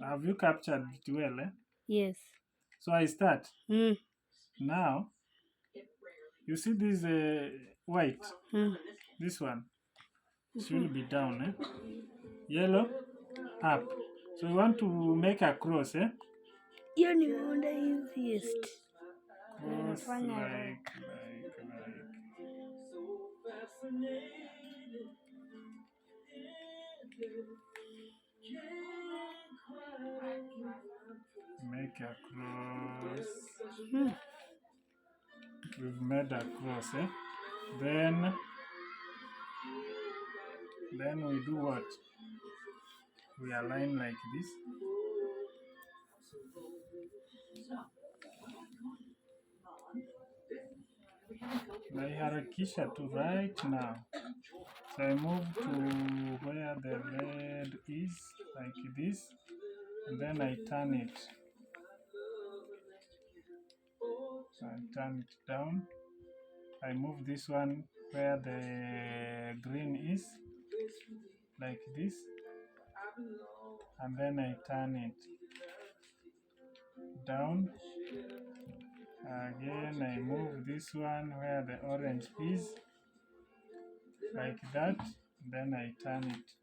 Have you captured it well? Yes. So I start. Mm. Now, you see this white? Mm. This one should be down. Yellow, up. So you want to make a cross, Hiyo ni the easiest. Cross Nafanya like. Make a cross. We've made a cross, Then we do what? We align like this. Naiharakisha to right now. So I move to where the red is, like this, and then I turn it. I turn it down. I move this one where the green is, like this, and then I turn it down. Again, I move this one where the orange is, like that, then I turn it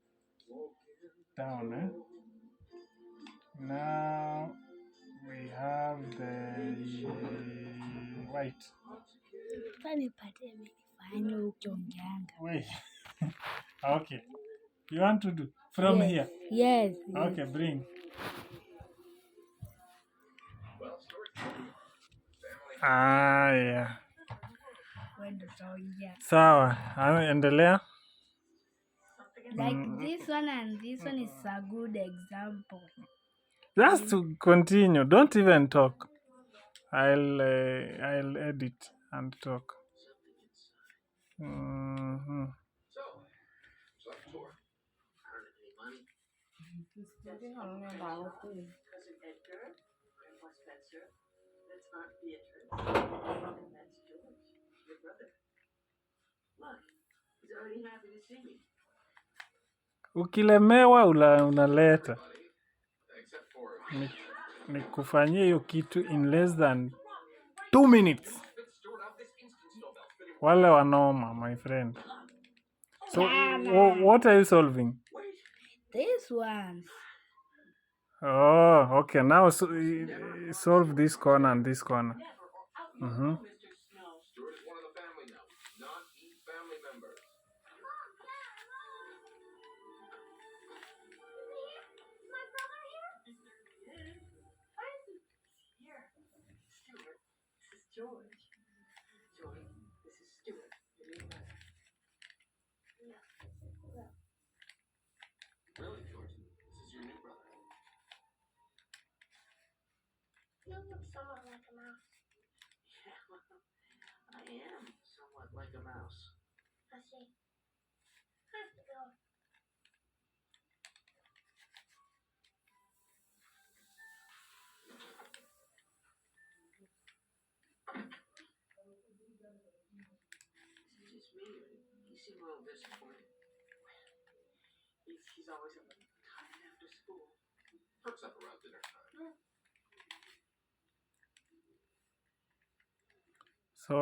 down. Now we have the white. Wait. Okay. You want to do from here? Yes. Okay, bring. Yeah. Sawa, endelea. Like this one and this one is a good example. Just to continue, don't even talk. I'll edit and talk. Ukilemewa unaleta. Nikufanyia hiyo kitu in less than 2 minutes. Wale wanoma, my friend. So, what are you solving? This one. Oh, okay. Now solve this corner and this corner. Mm-hmm. Really, George? This is your new brother. You look somewhat like a mouse. Yeah, well, I am somewhat like a mouse. I see. I have to go. Is it just me, or you seem a little disappointed? He's always up tired after school. Perks up around dinner time. So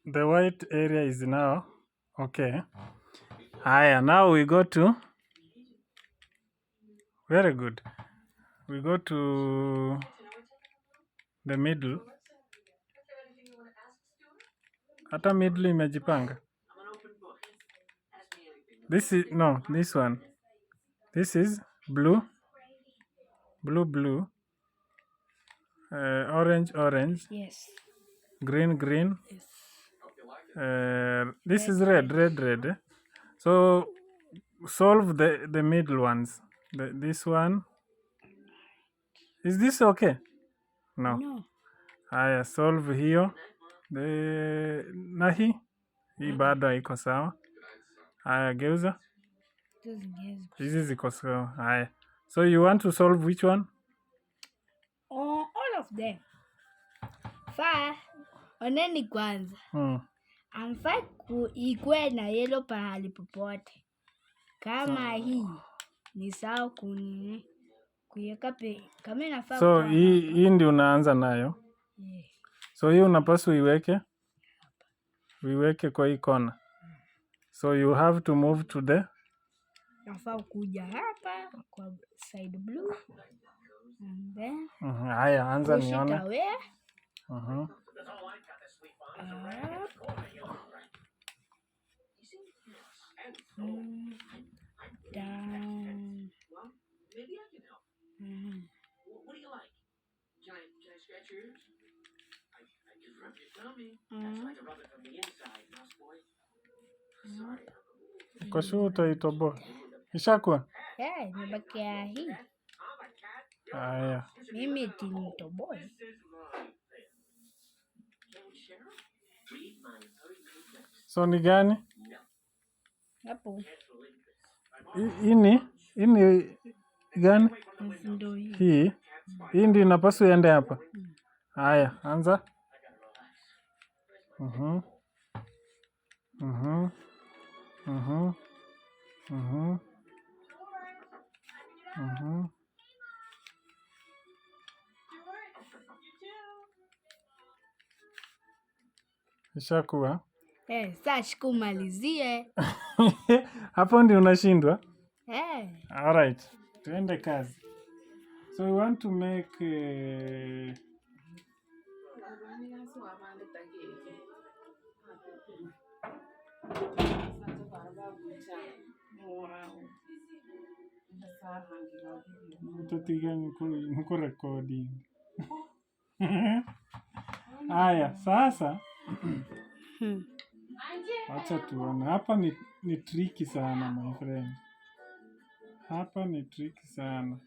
the white area is now okay. Haya, now we go to very good. We go to the middle. Hata middle imejipanga. This is no, this one. This is blue. Blue. Orange. Yes. Green. Yes. This is red. So solve the middle ones. This one. Is this okay? No. Haya, solve hiyo. Na hii bado haiko sawa. Haya, geuza. Hizi ziko sawa. Haya. So you want to solve which one? All of them. Fa, oneni kwanza. Amfa ikuwe na yellow pahali popote. Kama hii ni sawa kunini. kuiweka kama inafaa So kuwa hii ndio unaanza nayo. yeah. So hii unapaswa uiweke kwa hii kona. So you have to move to the nafaa kuja hapa kwa side blue and then haya, anza push it nione. away. Mhm. Down. Well, maybe I can help. What do you like? Can I scratch your ears? I can rub your tummy. That's like a rub it from the inside, mouse boy. Sorry. Kwa sure utaitoboa. Ishakuwa? Imebakia hii. Haya. Mimi tinitoboe. So ni gani? Hapo. Hii ni gani? Ndio hii. Hii ndio inapaswa iende hapa. Haya, anza. Mhm. Mhm. Mhm. Mhm. Mhm. Ishakuwa? Sasa shikumalizie. Hapo ndio unashindwa? Eh. Alright. Tuende kazi. So we want to make niko recording. Haya, sasa acha tuone. Hapa ni tricky sana my friend. Hapa ni tricky sana.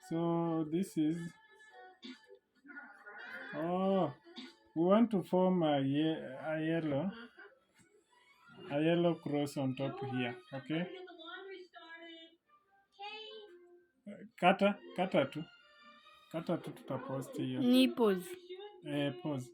So this is we want to form a yellow cross on top here, okay? Kata tu tutapost hiyo. Ni pause. Pause.